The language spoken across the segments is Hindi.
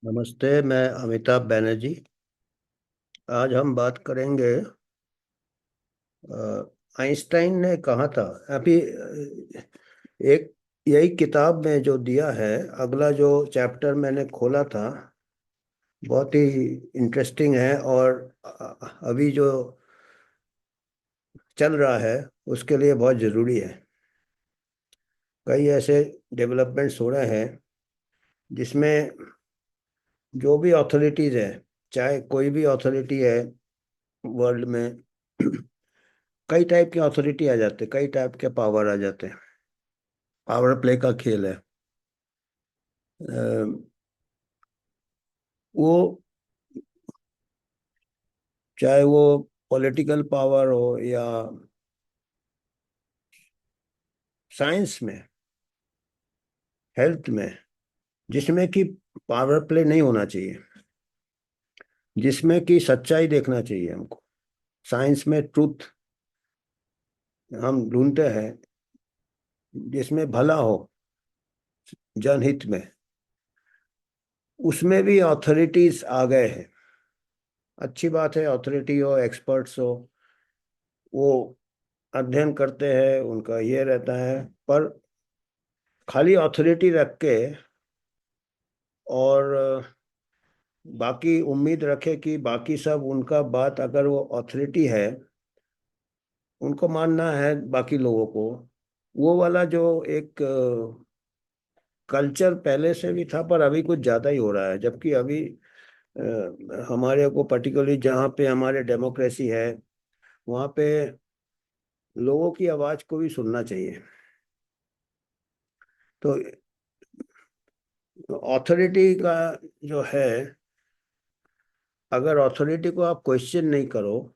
नमस्ते। मैं अमिताभ बनर्जी। आज हम बात करेंगे। आइंस्टाइन ने कहा था अभी एक यही किताब में जो दिया है। अगला जो चैप्टर मैंने खोला था बहुत ही इंटरेस्टिंग है और अभी जो चल रहा है उसके लिए बहुत ज़रूरी है। कई ऐसे डेवलपमेंट्स हो रहे हैं जिसमें जो भी अथॉरिटीज़ है, चाहे कोई भी अथॉरिटी है वर्ल्ड में, कई टाइप की अथॉरिटी आ जाते, कई टाइप के पावर आ जाते हैं। पावर प्ले का खेल है। अ, वो चाहे वो पॉलिटिकल पावर हो या साइंस में, हेल्थ में, जिसमें कि पावर प्ले नहीं होना चाहिए, जिसमें कि सच्चाई देखना चाहिए हमको। साइंस में ट्रूथ हम ढूंढते हैं, जिसमें भला हो, जनहित में। उसमें भी अथॉरिटीज आ गए हैं। अच्छी बात है, अथॉरिटी हो, एक्सपर्ट्स हो, वो अध्ययन करते हैं, उनका ये रहता है। पर खाली अथॉरिटी रख के और बाकी उम्मीद रखे कि बाकी सब उनका बात, अगर वो अथॉरिटी है उनको मानना है बाकी लोगों को, वो वाला जो एक कल्चर पहले से भी था पर अभी कुछ ज्यादा ही हो रहा है। जबकि अभी हमारे को पर्टिकुलरली जहाँ पे हमारे डेमोक्रेसी है वहाँ पे लोगों की आवाज को भी सुनना चाहिए। तो अथॉरिटी का जो है, अगर अथॉरिटी को आप क्वेश्चन नहीं करो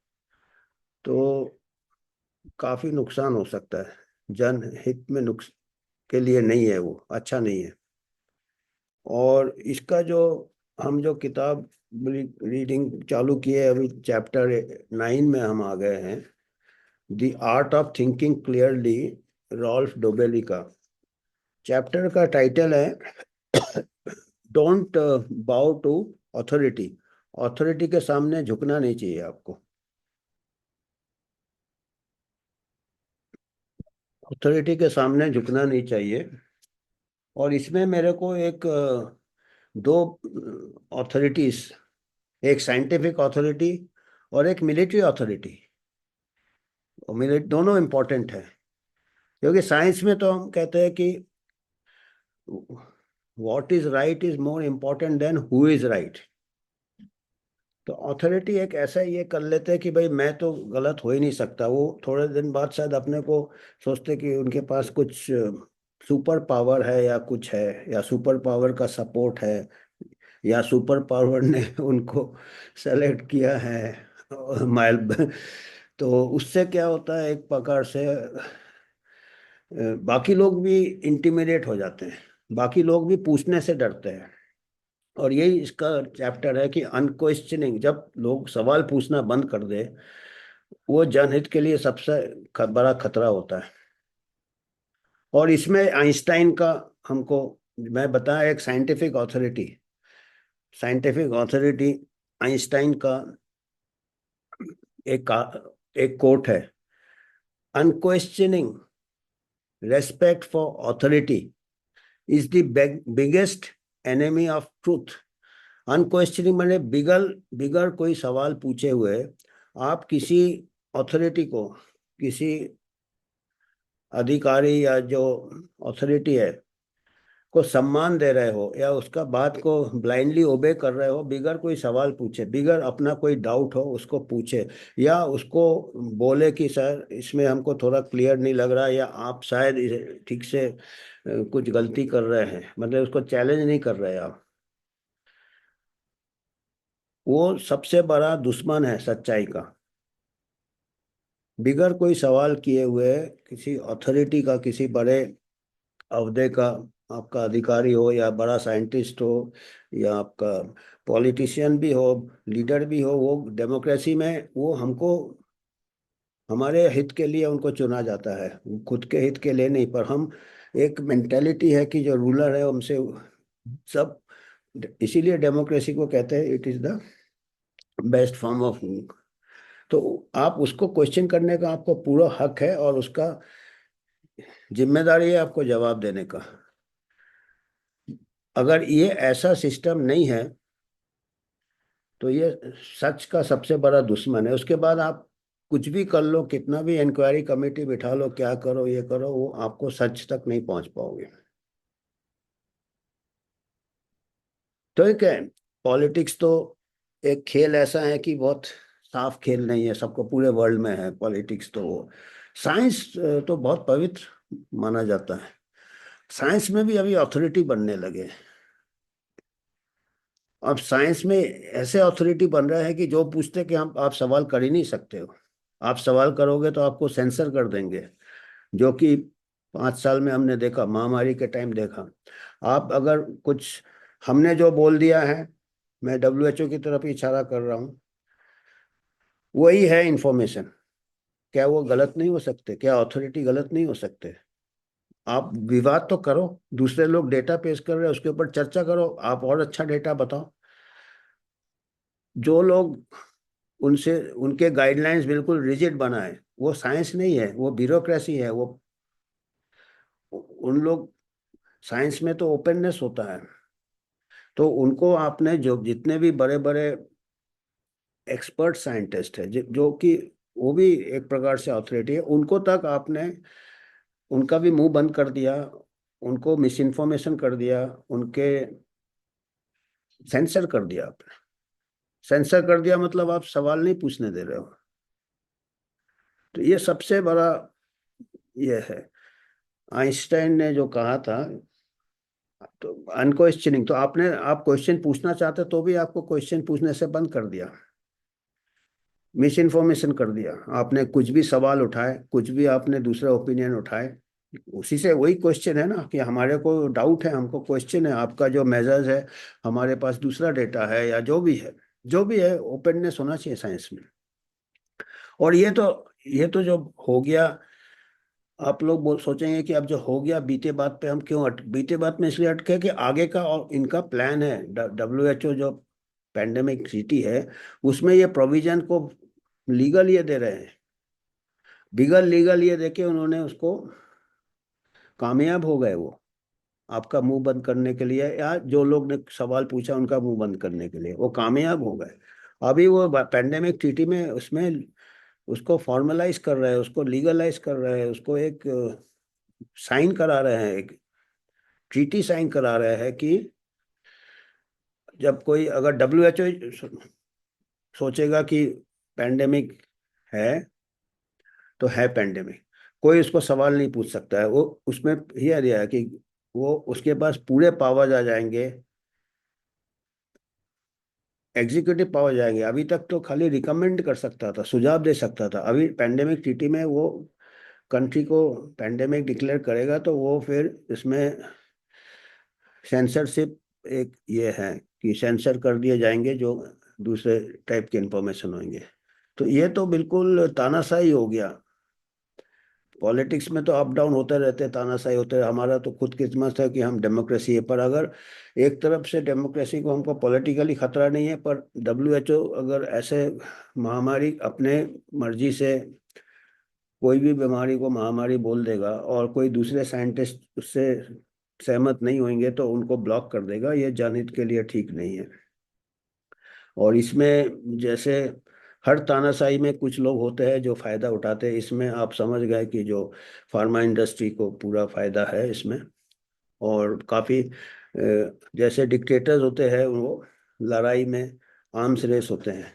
तो काफी नुकसान हो सकता है। जनहित में नुक्स के लिए नहीं है, वो अच्छा नहीं है। और इसका जो हम जो किताब रीडिंग चालू किए, अभी चैप्टर 9 में हम आ गए हैं। The art of thinking clearly, Rolf Dobelli का। चैप्टर का टाइटल है डोंट बाउ टू अथॉरिटी। अथॉरिटी के सामने झुकना नहीं चाहिए आपको। अथॉरिटी के सामने झुकना नहीं चाहिए। और इसमें मेरे को एक दो अथॉरिटीज, एक साइंटिफिक अथॉरिटी और एक मिलिट्री अथॉरिटी, और मिलिट्री दोनों इम्पोर्टेंट है। क्योंकि साइंस में तो हम कहते हैं कि what is right is more important then who is right. तो अथॉरिटी एक ऐसा ये कर लेते हैं कि भाई मैं तो गलत हो ही नहीं सकता। वो थोड़े दिन बाद शायद अपने को सोचते कि उनके पास कुछ सुपर पावर है या कुछ है, या सुपर पावर का सपोर्ट है, या सुपर पावर ने उनको सेलेक्ट किया है माइल। तो उससे क्या होता है, एक प्रकार से बाकी लोग भी इंटिमिडेट हो जाते हैं, बाकी लोग भी पूछने से डरते हैं। और यही इसका चैप्टर है कि अनक्वेश्चनिंग, जब लोग सवाल पूछना बंद कर दे, वो जनहित के लिए सबसे बड़ा खतरा होता है। और इसमें आइंस्टाइन का हमको, मैं बताया, एक साइंटिफिक अथॉरिटी आइंस्टाइन का एक एक कोट है। Unquestioning respect for authority is the biggest enemy of truth. Unquestioning मैंने बिगल बिगर कोई सवाल पूछे हुए आप किसी अथॉरिटी को, किसी अधिकारी या जो अथॉरिटी है को सम्मान दे रहे हो, या उसका बात को ब्लाइंडली ओबे कर रहे हो बिगर कोई सवाल पूछे, बिगर अपना कोई डाउट हो उसको पूछे, या उसको बोले कि सर इसमें हमको थोड़ा क्लियर नहीं लग रहा, या आप शायद ठीक से कुछ गलती कर रहे हैं, मतलब उसको चैलेंज नहीं कर रहे आप, वो सबसे बड़ा दुश्मन है सच्चाई का। बिगर कोई सवाल किए हुए किसी अथॉरिटी का, किसी बड़े अहदे का, आपका अधिकारी हो या बड़ा साइंटिस्ट हो या आपका पॉलिटिशियन भी हो, लीडर भी हो, वो डेमोक्रेसी में वो हमको हमारे हित के लिए उनको चुना जाता है, खुद के हित के लिए नहीं। पर हम एक मेंटेलिटी है कि जो रूलर है हमसे सब इसीलिए डेमोक्रेसी को कहते हैं it is the best form of. तो आप उसको क्वेश्चन करने का आपको पूरा हक है, और उसका जिम्मेदारी है आपको जवाब देने का। अगर ये ऐसा सिस्टम नहीं है तो ये सच का सबसे बड़ा दुश्मन है। उसके बाद आप कुछ भी कर लो, कितना भी इंक्वायरी कमेटी बिठा लो, क्या करो ये करो, वो आपको सच तक नहीं पहुंच पाओगे। तो एक है, पॉलिटिक्स तो एक खेल ऐसा है कि बहुत साफ खेल नहीं है, सबको पूरे वर्ल्ड में है पॉलिटिक्स। तो वो साइंस तो बहुत पवित्र माना जाता है। साइंस में भी अभी अथॉरिटी बनने लगे। अब साइंस में ऐसे अथॉरिटी बन रहा है कि जो पूछते कि हम आप सवाल कर ही नहीं सकते हो, आप सवाल करोगे तो आपको सेंसर कर देंगे। जो कि 5 साल में हमने देखा, महामारी के टाइम देखा। आप अगर कुछ हमने जो बोल दिया है, मैं WHO की तरफ इशारा कर रहा हूँ, वही है इंफॉर्मेशन। क्या वो गलत नहीं हो सकते? क्या अथॉरिटी गलत नहीं हो सकते? आप विवाद तो करो, दूसरे लोग डेटा पेश कर रहे हैं उसके ऊपर चर्चा करो, आप और अच्छा डेटा बताओ। जो लोग उनसे उनके गाइडलाइंस बिल्कुल रिजिड बनाए, वो साइंस नहीं है, वो ब्यूरोक्रेसी है। वो उन लोग, साइंस में तो ओपननेस होता है। तो उनको आपने, जो जितने भी बड़े बड़े एक्सपर्ट साइंटिस्ट है, जो कि वो भी एक प्रकार से अथॉरिटी है, उनको तक आपने उनका भी मुंह बंद कर दिया, उनको मिस इन्फॉर्मेशन कर दिया, उनके सेंसर कर दिया आपने। सेंसर कर दिया मतलब आप सवाल नहीं पूछने दे रहे हो। तो ये सबसे बड़ा ये है। आइंस्टाइन ने जो कहा था, तो अनक्वेश्चनिंग, तो आपने, आप क्वेश्चन पूछना चाहते तो भी आपको क्वेश्चन पूछने से बंद कर दिया, मिस इन्फॉर्मेशन कर दिया। आपने कुछ भी सवाल उठाए, कुछ भी आपने दूसरा ओपिनियन उठाए, उसी से वही क्वेश्चन है ना कि हमारे को डाउट है, हमको क्वेश्चन है, आपका जो मेजर्स है, हमारे पास दूसरा डेटा है, या जो भी है, जो भी है, ओपननेस होना चाहिए साइंस में। और ये तो जो हो गया, आप लोग बोल सोचेंगे कि अब जो हो गया बीते बात पे हम क्यों बीते बात में इसलिए अटके कि आगे का और इनका प्लान है। WHO जो पैंडेमिक सिटी है, उसमें ये प्रोविजन को लीगल ये दे रहे हैं। बिगल लीगल ये देके उन्होंने उसको कामयाब हो गए वो, आपका मुंह बंद करने के लिए, या जो लोग ने सवाल पूछा उनका मुंह बंद करने के लिए वो कामयाब हो गए। अभी वो पैंडेमिक ट्रीटी में उसमें उसको फॉर्मलाइज कर रहे हैं, उसको लीगलाइज कर रहे हैं, उसको एक साइन करा रहे हैं, एक ट्रीटी साइन करा रहे हैं कि जब कोई, अगर WHO सोचेगा कि पैंडेमिक है तो है पैंडेमिक, कोई उसको सवाल नहीं पूछ सकता है। वो उसमें यह दिया है कि वो, उसके पास पूरे पावर्स आ जाएंगे, एग्जीक्यूटिव पावर जाएंगे। अभी तक तो खाली रिकमेंड कर सकता था, सुझाव दे सकता था। अभी पैंडेमिक ट्रीटी में वो कंट्री को पैंडेमिक डिक्लेयर करेगा तो वो फिर इसमें सेंसरशिप एक ये है कि सेंसर कर दिए जाएंगे जो दूसरे टाइप के इंफॉर्मेशन होंगे। तो ये तो बिल्कुल तानाशाही हो गया। पॉलिटिक्स में तो अप डाउन होते रहते, तानाशाही होते हैं। हमारा तो खुद किस्मत है कि हम डेमोक्रेसी है, पर अगर एक तरफ से डेमोक्रेसी को, हमको पॉलिटिकली खतरा नहीं है, पर WHO अगर ऐसे महामारी अपने मर्जी से कोई भी बीमारी को महामारी बोल देगा और कोई दूसरे साइंटिस्ट उससे सहमत नहीं होंगे तो उनको ब्लॉक कर देगा, ये जनहित के लिए ठीक नहीं है। और इसमें जैसे हर तानाशाही में कुछ लोग होते हैं जो फायदा उठाते हैं। इसमें आप समझ गए कि जो फार्मा इंडस्ट्री को पूरा फायदा है इसमें। और काफी जैसे डिक्टेटर्स होते हैं, वो लड़ाई में आर्म्स रेस होते हैं,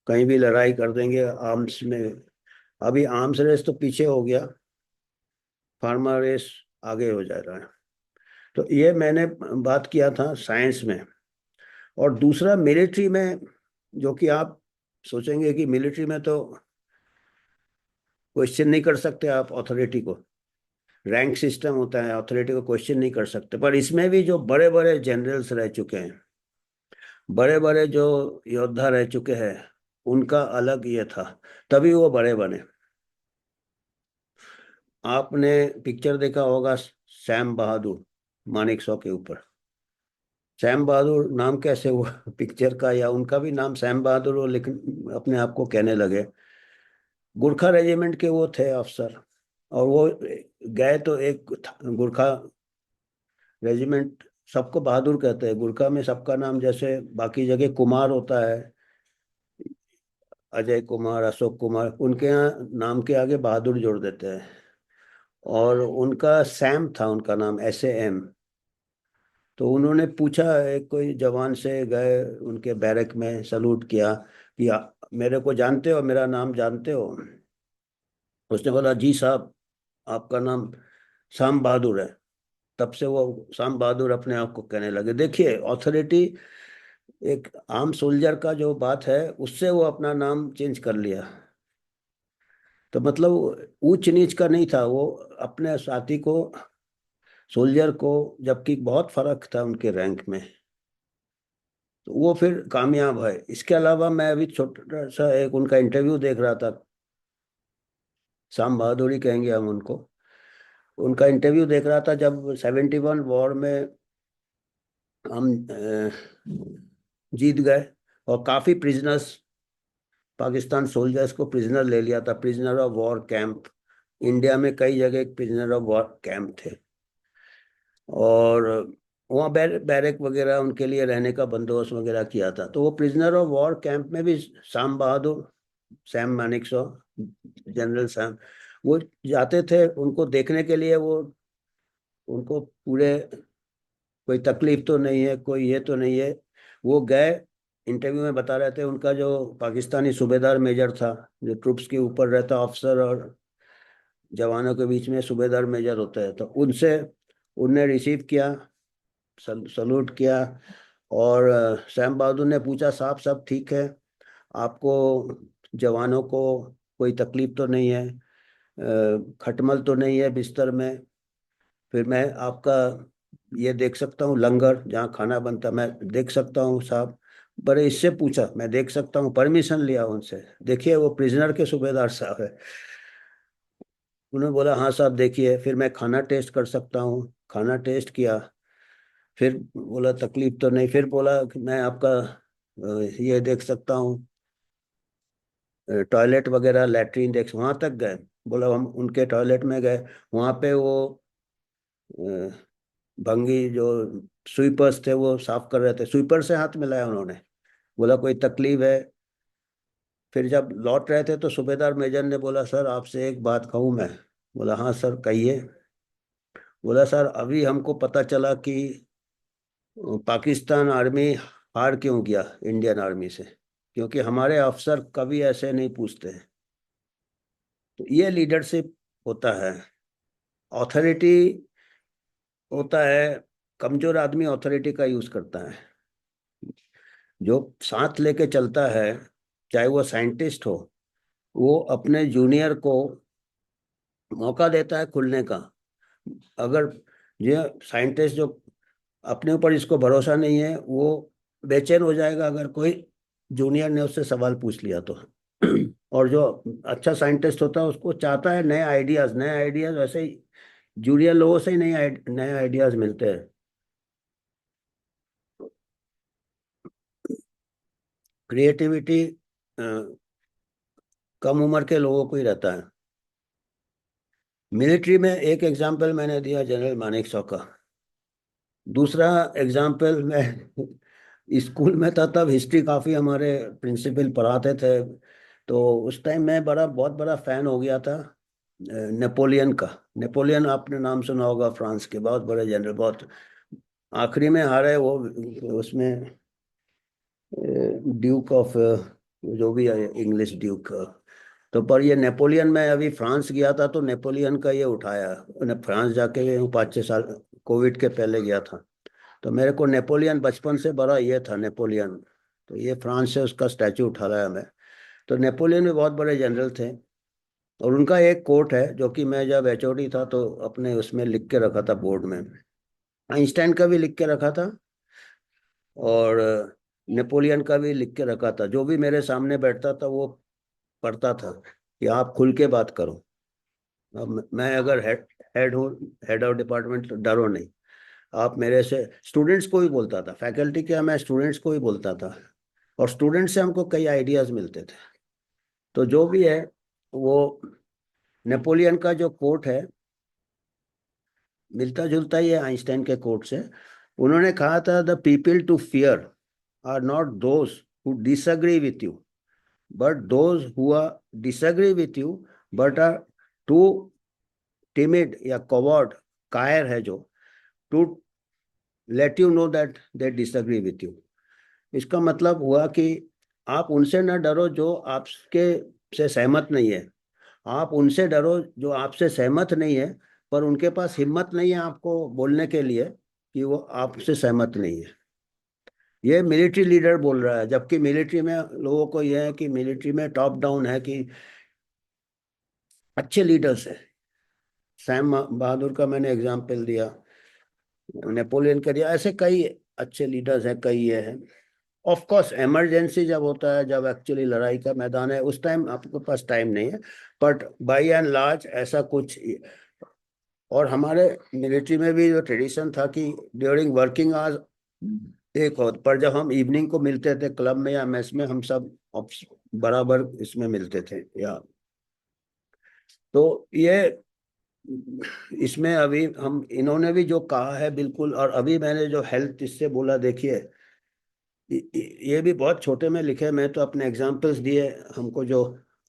कहीं भी लड़ाई कर देंगे आर्म्स में। अभी आर्म्स रेस तो पीछे हो गया, फार्मा रेस आगे हो जा रहा है। तो ये मैंने बात किया था साइंस में। और दूसरा मिलिट्री में, जो कि आप सोचेंगे कि मिलिट्री में तो क्वेश्चन नहीं कर सकते आप अथॉरिटी को, रैंक सिस्टम होता है, अथॉरिटी को क्वेश्चन नहीं कर सकते। पर इसमें भी जो बड़े बड़े जनरल्स रह चुके हैं, बड़े बड़े जो योद्धा रह चुके हैं, उनका अलग ये था, तभी वो बड़े बने। आपने पिक्चर देखा होगा सैम बहादुर, मानेकशॉ के ऊपर। सैम बहादुर नाम कैसे हुआ पिक्चर का, या उनका भी नाम सैम बहादुर हो लेकिन अपने आप को कहने लगे। गुरखा रेजिमेंट के वो थे अफसर, और वो गए तो एक गुरखा रेजिमेंट, सबको बहादुर कहते हैं गुरखा में, सबका नाम जैसे बाकी जगह कुमार होता है, अजय कुमार, अशोक कुमार, उनके यहाँ नाम के आगे बहादुर जोड़ देते हैं। और उनका सैम था उनका नाम, SAM। तो उन्होंने पूछा, एक कोई जवान से गए उनके बैरक में, सलूट किया कि मेरे को जानते हो, मेरा नाम जानते हो? उसने बोला जी साहब, आपका नाम शाम बहादुर है। तब से वो शाम बहादुर अपने आप को कहने लगे। देखिए ऑथोरिटी, एक आम सोल्जर का जो बात है उससे वो अपना नाम चेंज कर लिया। तो मतलब ऊंच नीच का नहीं था वो, अपने साथी को, सोल्जर को, जबकि बहुत फर्क था उनके रैंक में, तो वो फिर कामयाब है। इसके अलावा मैं अभी छोटा सा एक उनका इंटरव्यू देख रहा था, शाम बहादुर ही कहेंगे हम उनको। उनका इंटरव्यू देख रहा था जब 71 वॉर में हम जीत गए, और काफी प्रिजनर्स, पाकिस्तान सोल्जर्स को प्रिजनर ले लिया था, prisoner of war camp. India में कई जगह प्रिजनर ऑफ वॉर कैंप थे, और वहाँ बैरक वगैरह उनके लिए रहने का बंदोबस्त वगैरह किया था। तो वो प्रिजनर ऑफ वॉर कैंप में भी शाम बहादुर, सैम मानेकशॉ, जनरल सैम, वो जाते थे उनको देखने के लिए। वो उनको पूरे, कोई तकलीफ तो नहीं है, कोई ये तो नहीं है, वो गए। इंटरव्यू में बता रहे थे, उनका जो पाकिस्तानी सूबेदार मेजर था, जो ट्रुप्स के ऊपर रहता, ऑफिसर और जवानों के बीच में सूबेदार मेजर होता है, तो उनसे उनने रिसीव किया, सलूट किया। और सैम बहादुर ने पूछा, साहब सब ठीक है, आपको, जवानों को कोई तकलीफ तो नहीं है, खटमल तो नहीं है बिस्तर में? फिर मैं आपका ये देख सकता हूँ, लंगर जहाँ खाना बनता, मैं देख सकता हूँ साहब? बड़े इससे पूछा, मैं देख सकता हूँ, परमिशन लिया उनसे। देखिए वो प्रिजनर के सूबेदार साहब है। उन्होंने बोला हाँ साहब देखिए। फिर मैं खाना टेस्ट कर सकता हूँ? खाना टेस्ट किया। फिर बोला तकलीफ तो नहीं। फिर बोला कि मैं आपका ये देख सकता हूँ, टॉयलेट वगैरह, लैट्रीन देख, वहां तक गए। बोला हम उनके टॉयलेट में गए, वहां पे वो अ, भंगी जो स्वीपर्स थे वो साफ कर रहे थे, स्वीपर से हाथ मिलाया उन्होंने। बोला कोई तकलीफ है? फिर जब लौट रहे थे तो सूबेदार मेजर ने बोला, सर आपसे एक बात कहूँ मैं? बोला हाँ सर कहिए। बोला सर अभी हमको पता चला कि पाकिस्तान आर्मी हार क्यों गया इंडियन आर्मी से, क्योंकि हमारे अफसर कभी ऐसे नहीं पूछते हैं। तो ये लीडरशिप होता है, ऑथोरिटी होता है। कमजोर आदमी ऑथोरिटी का यूज करता है, जो साथ लेके चलता है, चाहे वो साइंटिस्ट हो, वो अपने जूनियर को मौका देता है खुलने का। अगर ये साइंटिस्ट जो अपने ऊपर इसको भरोसा नहीं है, वो बेचैन हो जाएगा अगर कोई जूनियर ने उससे सवाल पूछ लिया तो। और जो अच्छा साइंटिस्ट होता है उसको चाहता है नए आइडियाज, नए आइडियाज वैसे ही जूनियर लोगों से ही नए आइडियाज मिलते हैं। क्रिएटिविटी कम उम्र के लोगों को ही रहता है। मिलिट्री में एक एग्जाम्पल मैंने दिया जनरल मानेकशॉ का। दूसरा एग्जाम्पल, मैं स्कूल में था तब हिस्ट्री काफ़ी हमारे प्रिंसिपल पढ़ाते थे, तो उस टाइम मैं बहुत बड़ा फैन हो गया था नेपोलियन का। नेपोलियन आपने नाम सुना होगा, फ्रांस के बहुत बड़े जनरल, बहुत आखिरी में हारे वो उसमें, ड्यूक ऑफ, जो भी है इंग्लिश ड्यूक। तो पर ये नेपोलियन, में अभी फ्रांस गया था तो नेपोलियन का ये उठाया। फ्रांस जाके 5-6 साल, कोविड के पहले गया था। तो मेरे को नेपोलियन बचपन से बड़ा ये था, नेपोलियन। तो ये फ्रांस से उसका स्टैचू उठा लाया मैं। तो नेपोलियन भी बहुत बड़े जनरल थे। और उनका एक कोट है जो कि मैं जब HOD था तो अपने उसमें लिख के रखा था बोर्ड में। आइंस्टाइन का भी लिख के रखा था, और नेपोलियन का भी लिख के रखा था। जो भी मेरे सामने बैठता था वो पढ़ता था कि आप खुल के बात करो। अब मैं अगर हेड हेड हूँ, हेड ऑफ डिपार्टमेंट, तो डरो नहीं। आप मेरे से स्टूडेंट्स को ही बोलता था, फैकल्टी क्या, मैं स्टूडेंट्स को ही बोलता था, और स्टूडेंट से हमको कई आइडियाज मिलते थे। तो जो भी है वो नेपोलियन का जो कोट है मिलता जुलता ही है आइंस्टाइन के कोट से। उन्होंने कहा था, the people to fear are not those who disagree with you, but those who are disagree with you but are too timid या कवर्ड, कायर है जो, to let you know that they disagree with you. इसका मतलब हुआ कि आप उनसे न डरो जो आपके से सहमत नहीं है, आप उनसे डरो जो आपसे सहमत नहीं है, पर उनके पास हिम्मत नहीं है आपको बोलने के लिए कि वो आपसे सहमत नहीं है। ये मिलिट्री लीडर बोल रहा है, जबकि मिलिट्री में लोगों को यह है कि मिलिट्री में टॉप डाउन है कि अच्छे लीडर्स है। सैम बहादुर का मैंने एग्जाम्पल दिया, नेपोलियन का दिया, ऐसे कई अच्छे लीडर्स हैं, कई ये हैं। ऑफ कोर्स इमरजेंसी जब होता है, जब एक्चुअली लड़ाई का मैदान है, उस टाइम आपके पास टाइम नहीं है, बट बाई एंड लार्ज ऐसा कुछ। और हमारे मिलिट्री में भी जो ट्रेडिशन था कि ड्यूरिंग वर्किंग आवर्स एक हो, पर जब हम इवनिंग को मिलते थे क्लब में या मेस में, हम सब बराबर इसमें मिलते थे। या तो ये इसमें अभी हम इन्होंने भी जो कहा है बिल्कुल, और अभी मैंने जो हेल्थ इससे बोला, देखिए ये भी बहुत छोटे में लिखे, मैं तो अपने एग्जाम्पल्स दिए हमको जो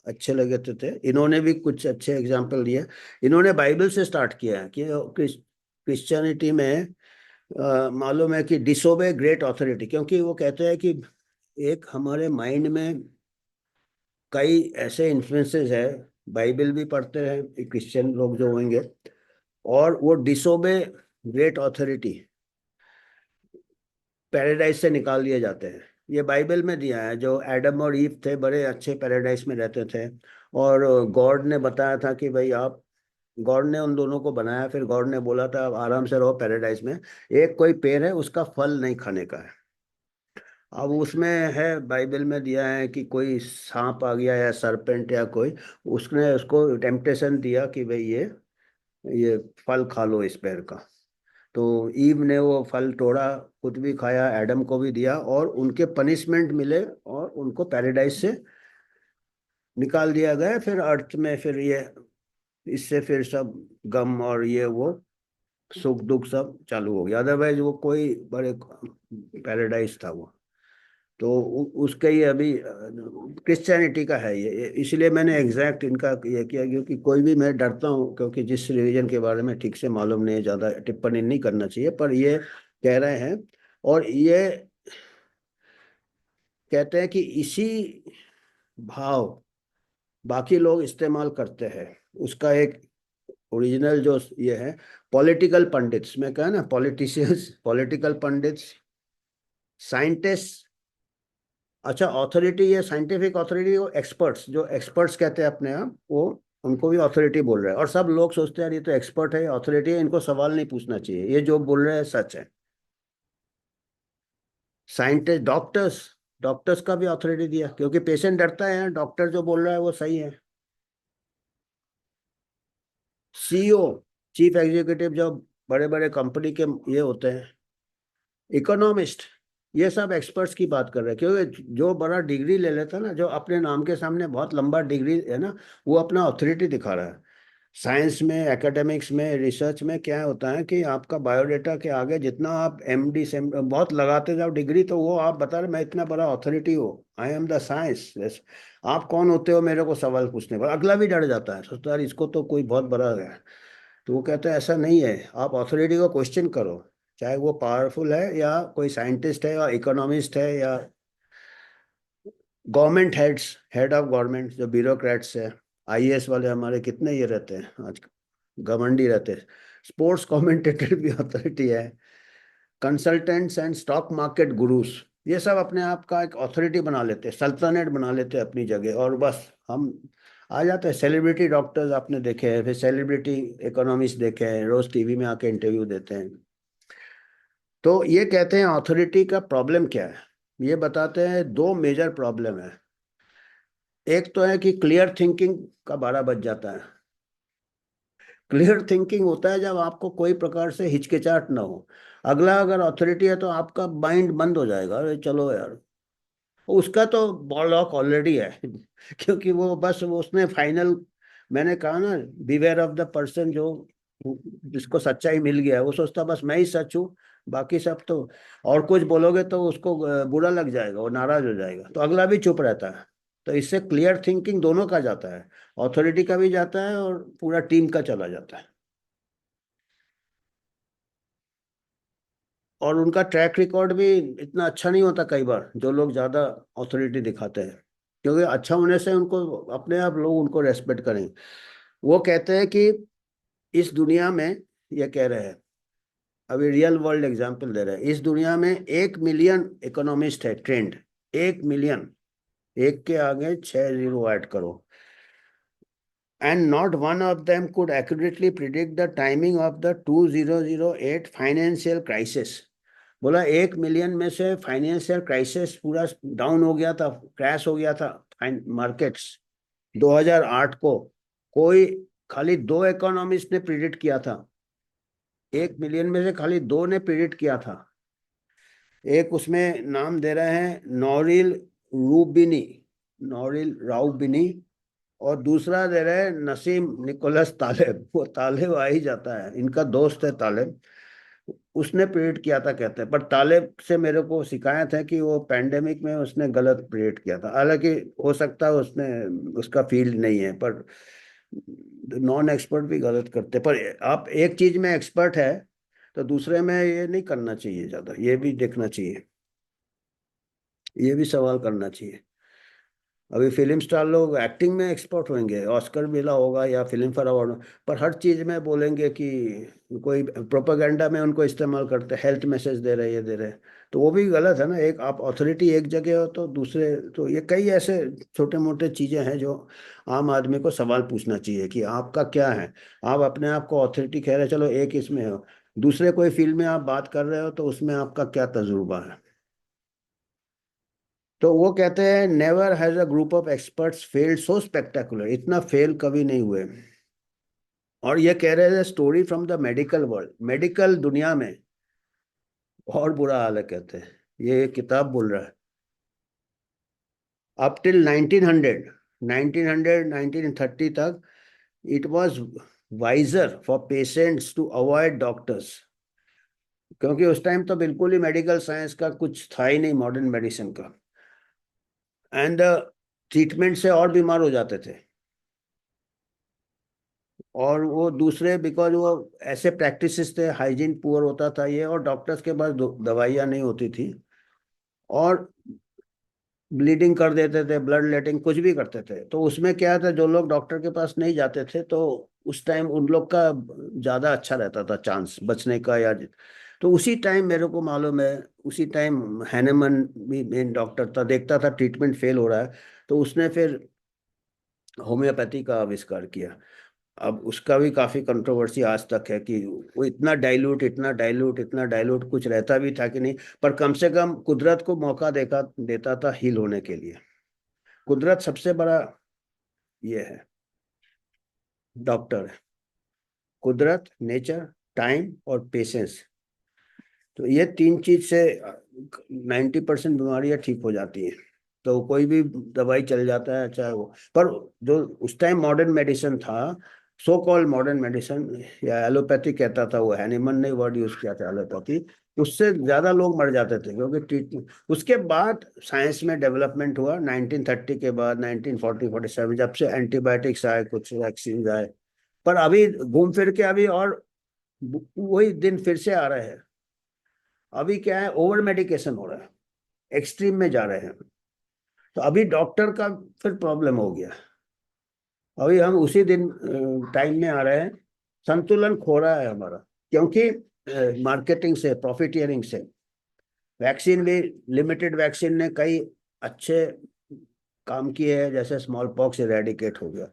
अच्छे लगे थे। इन्होंने भी कुछ अच्छे एग्जाम्पल दिए। इन्होंने बाइबल से स्टार्ट किया है कि क्रिश्चियनिटी में मालूम है कि डिसोबे ग्रेट अथॉरिटी, क्योंकि वो कहते हैं कि एक हमारे माइंड में कई ऐसे इन्फ्लुएंसेस है, बाइबल भी पढ़ते हैं क्रिश्चियन लोग जो होंगे, और वो डिसोबे ग्रेट अथॉरिटी पैराडाइज से निकाल दिए जाते हैं। ये बाइबल में दिया है, जो एडम और ईव थे बड़े अच्छे पैराडाइज में रहते थे, और गॉड ने बताया था कि भाई आप, गॉड ने उन दोनों को बनाया, फिर गॉड ने बोला था आप आराम से रहो पैराडाइज में, एक कोई पेड़ है उसका फल नहीं खाने का है। अब उसमें है, बाइबल में दिया है कि कोई सांप आ गया या सरपेंट या कोई, उसने उसको टेम्पटेशन दिया कि भाई ये फल खा लो इस पेड़ का। तो ईव ने वो फल तोड़ा, खुद भी खाया, एडम को भी दिया, और उनके पनिशमेंट मिले और उनको पैराडाइज से निकाल दिया गया। फिर अर्थ में फिर ये, इससे फिर सब गम और ये वो सुख दुख सब चालू हो गया, अदरवाइज वो कोई बड़े पैराडाइज था वो। तो उसका ये अभी क्रिश्चियनिटी का है ये, इसलिए मैंने एग्जैक्ट इनका ये किया, क्योंकि कोई भी, मैं डरता हूँ क्योंकि जिस रिलीजन के बारे में ठीक से मालूम नहीं है, ज़्यादा टिप्पणी नहीं करना चाहिए, पर ये कह रहे हैं। और ये कहते हैं कि इसी भाव बाकी लोग इस्तेमाल करते हैं, उसका एक ओरिजिनल जो ये है, पॉलिटिकल पंडित्स में कहा ना, पॉलिटिशियंस, पॉलिटिकल पंडित्स, साइंटिस्ट, अच्छा ऑथोरिटी, ये साइंटिफिक ऑथोरिटी, वो एक्सपर्ट्स, जो एक्सपर्ट्स कहते हैं अपने आप, वो उनको भी ऑथोरिटी बोल रहे हैं। और सब लोग सोचते हैं यार ये तो एक्सपर्ट है, ऑथोरिटी है, इनको सवाल नहीं पूछना चाहिए, ये जो बोल रहे हैं सच है। साइंटिस्ट, डॉक्टर्स, डॉक्टर्स का भी ऑथोरिटी दिया, क्योंकि पेशेंट डरता है, डॉक्टर जो बोल रहा है वो सही है। सीईओ, चीफ एग्जीक्यूटिव, जो बड़े बड़े कंपनी के ये होते हैं, इकोनॉमिस्ट, ये सब एक्सपर्ट्स की बात कर रहे हैं, क्योंकि जो बड़ा डिग्री ले लेता है ना, जो अपने नाम के सामने बहुत लंबा डिग्री है ना, वो अपना अथॉरिटी दिखा रहा है। साइंस में, एकेडमिक्स में, रिसर्च में क्या होता है कि आपका बायोडेटा के आगे जितना आप एमडी से बहुत लगाते जाओ डिग्री, तो वो आप बता रहे मैं इतना बड़ा अथॉरिटी हूँ, आई एम द साइंस, आप कौन होते हो मेरे को सवाल पूछने पर। अगला भी डर जाता है, सोचता है इसको तो कोई बहुत बड़ा है। तो वो कहते हैं ऐसा नहीं है, आप अथॉरिटी को क्वेश्चन करो, चाहे वो पावरफुल है या कोई साइंटिस्ट है या इकोनॉमिस्ट है या government heads, head of government जो ब्यूरोक्रेट्स है, आईएएस वाले हमारे कितने ये रहते हैं आज, घमंडी रहते हैं। स्पोर्ट्स कमेंटेटर भी अथॉरिटी है, consultants and stock market guru's, ये सब अपने आप का एक अथॉरिटी बना लेते हैं, सल्तनत बना लेते हैं अपनी जगह, और बस हम आ जाते हैं। सेलिब्रिटी डॉक्टर्स आपने देखे हैं, फिर सेलिब्रिटी इकोनॉमिस्ट देखे हैं, रोज टीवी में आके इंटरव्यू देते हैं। तो ये कहते हैं अथॉरिटी का प्रॉब्लम क्या है, ये बताते हैं दो मेजर प्रॉब्लम है। एक तो है कि क्लियर थिंकिंग का बारह बज जाता है, क्लियर थिंकिंग होता है जब आपको कोई प्रकार से हिचकिचाहट ना हो। अगला अगर अथॉरिटी है तो आपका माइंड बंद हो जाएगा, अरे चलो यार, उसका तो बॉलॉक ऑलरेडी है क्योंकि वो बस वो उसने फाइनल, मैंने कहा ना, बिवेयर ऑफ द पर्सन, जो जिसको सच्चाई मिल गया है वो सोचता बस मैं ही सच हूँ, बाकी सब तो, और कुछ बोलोगे तो उसको बुरा लग जाएगा, वो नाराज हो जाएगा, तो अगला भी चुप रहता है। तो इससे क्लियर थिंकिंग दोनों का जाता है, अथॉरिटी का भी जाता है और पूरा टीम का चला जाता है। और उनका ट्रैक रिकॉर्ड भी इतना अच्छा नहीं होता कई बार, जो लोग ज्यादा अथॉरिटी दिखाते हैं, क्योंकि अच्छा होने से उनको अपने आप लोग उनको रेस्पेक्ट करें। वो कहते हैं कि इस दुनिया में, ये कह रहे हैं, अभी रियल वर्ल्ड एग्जांपल दे रहे हैं, इस दुनिया में 1 मिलियन इकोनॉमिस्ट है ट्रेंड, 1 मिलियन, एक के आगे 6 जीरो ऐड करो, and not one of them could accurately predict the timing of the 2008 financial crisis. बोला 1 मिलियन में से फाइनेंशियल क्राइसिस पूरा डाउन हो गया था, क्रैश हो गया था मार्केट्स 2008 को, कोई खाली 2 इकोनॉमिस्ट ने प्रिडिक्ट किया था, 1 मिलियन में से खाली 2 ने प्रिडिक्ट किया था। एक उसमें नाम दे रहे हैं नोरिल रूबिनी, नोरिल राउबिनी, और दूसरा दे रहे हैं नसीम निकोलस तालेब, वो तालेब आ ही जाता है, इनका दोस्त है तालेब, उसने प्रेडिक्ट किया था कहते हैं। पर तालेब से मेरे को शिकायत है कि वो पैंडेमिक में उसने गलत प्रेडिक्ट किया था, हालांकि हो सकता है उसने, उसका फील्ड नहीं है, पर नॉन एक्सपर्ट भी गलत करते। पर आप एक चीज में एक्सपर्ट है तो दूसरे में ये नहीं करना चाहिए ज्यादा, ये भी देखना चाहिए, ये भी सवाल करना चाहिए। अभी फिल्म स्टार लोग एक्टिंग में एक्सपर्ट होंगे, ऑस्कर मिला होगा या फिल्म फेयर अवार्ड, पर हर चीज में बोलेंगे कि कोई प्रोपेगेंडा में उनको इस्तेमाल करते, हेल्थ मैसेज दे रहे, ये दे रहे, तो वो भी गलत है ना। एक आप अथॉरिटी एक जगह हो तो दूसरे, तो ये कई ऐसे छोटे मोटे चीजें हैं जो आम आदमी को सवाल पूछना चाहिए कि आपका क्या है। आप अपने आप को अथॉरिटी कह रहे, चलो एक इसमें हो, दूसरे कोई फील्ड में आप बात कर रहे हो तो उसमें आपका क्या तजुर्बा है। तो वो कहते हैं never has a group of experts failed so spectacular, इतना फेल कभी नहीं हुए। और ये कह रहे थे story from the medical world, medical दुनिया में और बुरा हाल है कहते हैं, ये एक किताब बोल रहा है, अप टिल 1900, 1900 1930 तक it was wiser for patients to avoid doctors, क्योंकि उस टाइम तो बिल्कुल ही मेडिकल साइंस का कुछ था ही नहीं, मॉडर्न मेडिसिन का, एंड ट्रीटमेंट से और बीमार हो जाते थे। और वो दूसरे, बिकॉज वो ऐसे प्रैक्टिसेस थे, हाइजीन पुअर होता था ये, और डॉक्टर्स के पास दवाइयाँ नहीं होती थी, और ब्लीडिंग कर देते थे, ब्लड लेटिंग कुछ भी करते थे। तो उसमें क्या था, जो लोग डॉक्टर के पास नहीं जाते थे तो उस टाइम उन लोग का ज़्यादा अच्छा रहता था चांस बचने का, या तो उसी टाइम मेरे को मालूम है, उसी टाइम हैनेमन भी मेन डॉक्टर था, देखता था ट्रीटमेंट फेल हो रहा है, तो उसने फिर होम्योपैथी का आविष्कार किया। अब उसका भी काफी कंट्रोवर्सी आज तक है कि वो इतना डाइल्यूट, इतना डाइल्यूट, इतना डाइल्यूट कुछ रहता भी था कि नहीं, पर कम से कम कुदरत को मौका देखा देता था हील होने के लिए। कुदरत सबसे बड़ा ये है, डॉक्टर है, कुदरत, नेचर, टाइम और पेशेंस। तो ये तीन चीज से 90% बीमारियां ठीक हो जाती हैं, तो कोई भी दवाई चल जाता है चाहे वो। पर जो उस टाइम मॉडर्न मेडिसिन था, सो कॉल्ड मॉडर्न मेडिसिन, या एलोपैथी कहता था वो, हैनीमन ने वर्ड यूज किया था एलोपैथी, उससे ज्यादा लोग मर जाते थे क्योंकि ट्रीटमेंट। उसके बाद साइंस में डेवलपमेंट हुआ 1930 के बाद, 1947 जब से एंटीबायोटिक्स आए, कुछ वैक्सीन आए। पर अभी घूम फिर के अभी और वही दिन फिर से आ रहे हैं। अभी क्या है, ओवर मेडिकेशन हो रहा है, एक्सट्रीम में जा रहे हैं, तो अभी डॉक्टर का फिर प्रॉब्लम हो गया। अभी हम उसी दिन टाइम में आ रहे हैं, संतुलन खो रहा है हमारा, क्योंकि मार्केटिंग से, प्रॉफिटियरिंग से। वैक्सीन भी, लिमिटेड वैक्सीन ने कई अच्छे काम किए हैं, जैसे स्मॉल पॉक्स इरेडिकेट हो गया,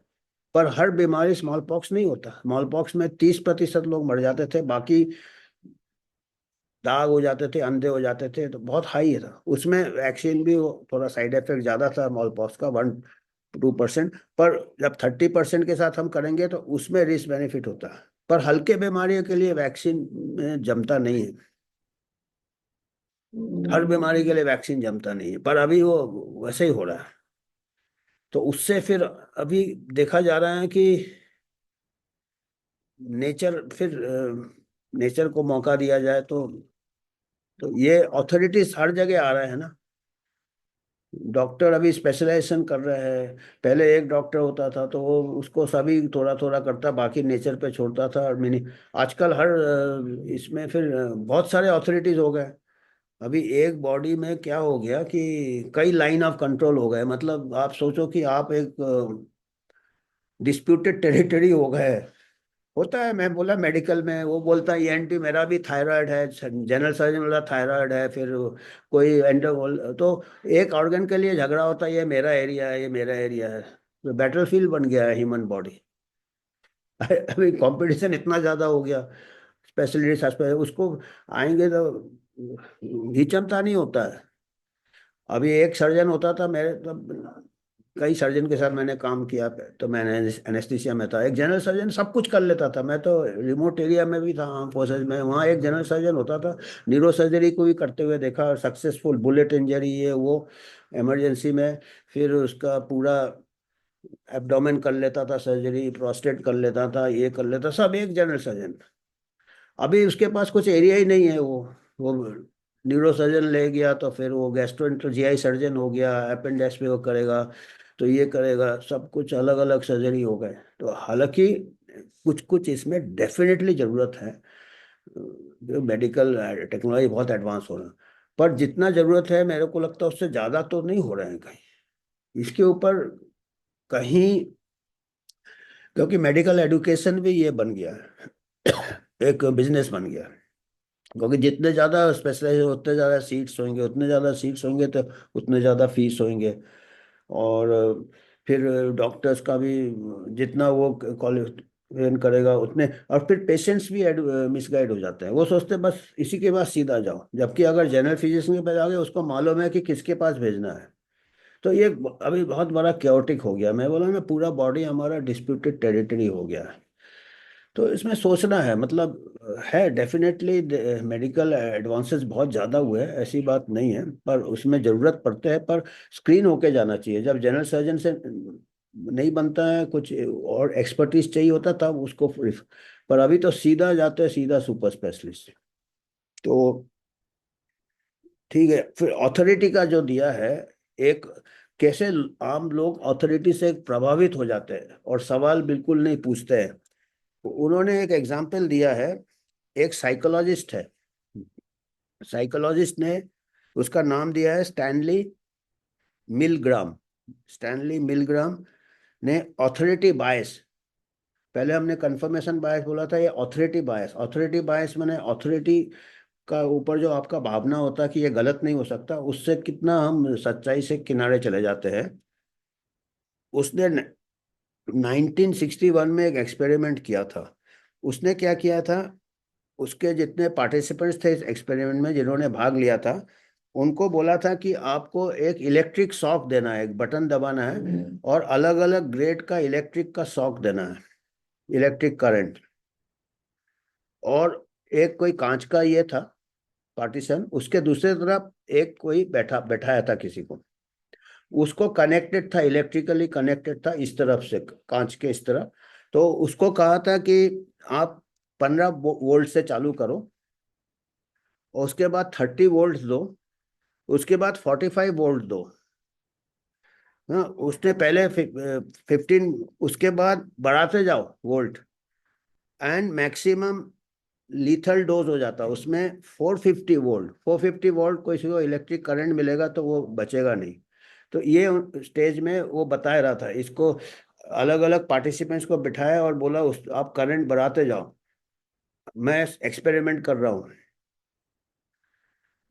पर हर बीमारी स्मॉल पॉक्स नहीं होता। स्मॉल पॉक्स में 30% लोग मर जाते थे, बाकी दाग हो जाते थे, अंधे हो जाते थे, तो बहुत हाई था। उसमें वैक्सीन भी थोड़ा साइड इफेक्ट ज्यादा था स्मॉल पॉक्स का, 1 2%। पर जब 30% के साथ हम करेंगे तो उसमें रिस्क बेनिफिट होता है। पर हल्के बीमारियों के लिए वैक्सीन में जमता नहीं है, हर बीमारी के लिए वैक्सीन जमता नहीं है, पर अभी वो वैसे ही हो रहा है। तो उससे फिर अभी देखा जा रहा है कि नेचर को मौका दिया जाए तो ये अथॉरिटीज हर जगह आ रहे हैं ना। डॉक्टर अभी स्पेशलाइजेशन कर रहे हैं। पहले एक डॉक्टर होता था तो वो उसको सभी थोड़ा थोड़ा करता, बाकी नेचर पे छोड़ता था। और मिनी आजकल हर इसमें फिर बहुत सारे अथॉरिटीज हो गए। अभी एक बॉडी में क्या हो गया कि कई लाइन ऑफ कंट्रोल हो गए। मतलब आप सोचो कि आप एक डिस्प्यूटेड टेरिटरी हो गए। होता है, मैं बोला मेडिकल में, वो बोलता है एनटी मेरा भी थायराइड है, जनरल सर्जन बोला थायराइड है, फिर कोई एंडो तो एक ऑर्गन के लिए झगड़ा होता है, ये मेरा एरिया है, ये मेरा एरिया है। तो बैटलफील्ड बन गया है ह्यूमन बॉडी। अभी कंपटीशन इतना ज्यादा हो गया, स्पेशलिस्ट हॉस्पिटल उसको आएंगे तो हिचमता नहीं होता है। अभी एक सर्जन होता था मेरे तो, कई सर्जन के साथ मैंने काम किया। तो मैंने एनेस्थीसिया में था, एक जनरल सर्जन सब कुछ कर लेता था। मैं तो रिमोट एरिया में भी था आर्म फोर्सेज में, वहाँ एक जनरल सर्जन होता था, न्यूरो सर्जरी को भी करते हुए देखा, सक्सेसफुल बुलेट इंजरी ये वो इमरजेंसी में। फिर उसका पूरा एब्डोमेन कर लेता था सर्जरी, प्रोस्टेट कर लेता था, ये कर लेता, सब एक जनरल सर्जन। अभी उसके पास कुछ एरिया ही नहीं है। वो न्यूरो सर्जन ले गया तो फिर वो गैस्ट्रोएंटरो जीआई सर्जन हो गया, अपेंडिक्स पे वो करेगा, तो ये करेगा, सब कुछ अलग अलग सर्जरी हो गए। तो हालांकि कुछ कुछ इसमें डेफिनेटली जरूरत है। जो मेडिकल टेक्नोलॉजी बहुत एडवांस हो रहा है, पर जितना जरूरत है मेरे को लगता है उससे ज्यादा तो नहीं हो रहे हैं कहीं इसके ऊपर कहीं। क्योंकि मेडिकल एजुकेशन भी ये बन गया है, एक बिजनेस बन गया है। क्योंकि जितने ज़्यादा स्पेशलाइज उतने ज़्यादा सीट्स होंगे, उतने ज़्यादा सीट्स होंगे तो उतने ज़्यादा फीस होंगे। और फिर डॉक्टर्स का भी जितना वो क्वालिफिकेशन करेगा उतने, और फिर पेशेंट्स भी मिसगाइड हो जाते हैं। वो सोचते हैं बस इसी के पास सीधा जाओ, जबकि अगर जनरल फिजिशियन के पास जाओगे उसको मालूम है कि किसके पास भेजना है। तो ये अभी बहुत बड़ा क्योटिक हो गया। मैं बोला ना, पूरा बॉडी हमारा डिस्प्यूटेड टेरिटरी हो गया है। तो इसमें सोचना है, मतलब है डेफिनेटली मेडिकल एडवांसेस बहुत ज़्यादा हुए हैं, ऐसी बात नहीं है, पर उसमें ज़रूरत पड़ते हैं। पर स्क्रीन होके जाना चाहिए। जब जनरल सर्जन से नहीं बनता है, कुछ और एक्सपर्टीज चाहिए होता तब उसको पर अभी तो सीधा जाते हैं, सीधा सुपर स्पेशलिस्ट। तो ठीक है, फिर अथॉरिटी का जो दिया है, एक कैसे आम लोग अथॉरिटी से प्रभावित हो जाते हैं और सवाल बिल्कुल नहीं पूछते हैं। उन्होंने एक एग्जाम्पल दिया है। एक साइकोलॉजिस्ट है, साइकोलॉजिस्ट ने उसका नाम दिया है स्टैनली मिलग्राम। स्टैनली मिलग्राम ने ऑथोरिटी बायस, पहले हमने कंफर्मेशन बायस बोला था, ये ऑथोरिटी बायस। ऑथोरिटी बायस मैंने ऑथोरिटी का ऊपर जो आपका भावना होता है कि ये गलत नहीं हो सकता, उससे कितना हम सच्चाई से किनारे चले जाते हैं। उसने 1961 में एक एक्सपेरिमेंट किया था। उसने क्या किया था, उसके जितने पार्टिसिपेंट्स थे इस एक्सपेरिमेंट में जिन्होंने भाग लिया था, उनको बोला था कि आपको एक इलेक्ट्रिक शॉक देना है, एक बटन दबाना है और अलग अलग ग्रेड का इलेक्ट्रिक का शॉक देना है, इलेक्ट्रिक करंट। और एक कोई कांच का ये था पार्टीशन, उसके दूसरे तरफ एक कोई बैठाया था किसी को, उसको कनेक्टेड था, इलेक्ट्रिकली कनेक्टेड था इस तरफ से, कांच के इस तरफ। तो उसको कहा था कि आप 15 वोल्ट से चालू करो, और उसके बाद 30 वोल्ट दो, उसके बाद 45 वोल्ट दो। हाँ, उसने पहले 15, उसके बाद बढ़ाते जाओ volt, and maximum lethal dose हो जाता उसमें 450 वोल्ट। 450 वोल्ट को किसी को इलेक्ट्रिक करंट मिलेगा तो वो बचेगा नहीं। तो ये स्टेज में वो बता रहा था इसको, अलग अलग पार्टिसिपेंट्स को बिठाया और बोला उस आप करंट बढ़ाते जाओ, मैं एक्सपेरिमेंट कर रहा हूँ।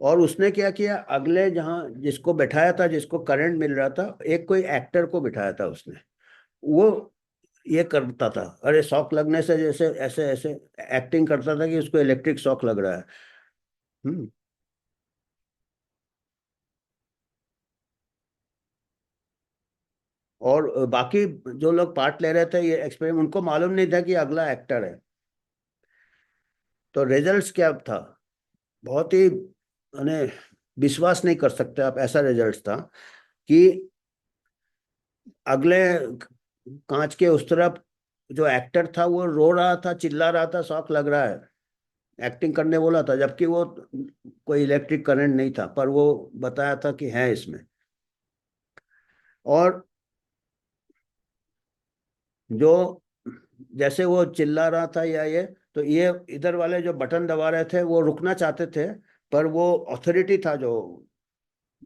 और उसने क्या किया, अगले जहाँ जिसको बैठाया था, जिसको करंट मिल रहा था, एक कोई एक्टर को बिठाया था उसने। वो ये करता था, अरे शॉक लगने से जैसे ऐसे ऐसे एक्टिंग करता था कि उसको इलेक्ट्रिक शॉक लग रहा है। हम्म। और बाकी जो लोग पार्ट ले रहे थे ये एक्सपेरिमेंट, उनको मालूम नहीं था कि अगला एक्टर है। तो रिजल्ट्स क्या था, बहुत ही मैंने विश्वास नहीं कर सकते आप, ऐसा रिजल्ट था कि अगले कांच के उस तरफ जो एक्टर था वो रो रहा था, चिल्ला रहा था, शौक लग रहा है, एक्टिंग करने बोला था, जबकि वो कोई इलेक्ट्रिक करंट नहीं था, पर वो बताया था कि है इसमें। और जो जैसे वो चिल्ला रहा था या ये, तो ये इधर वाले जो बटन दबा रहे थे वो रुकना चाहते थे, पर वो अथॉरिटी था जो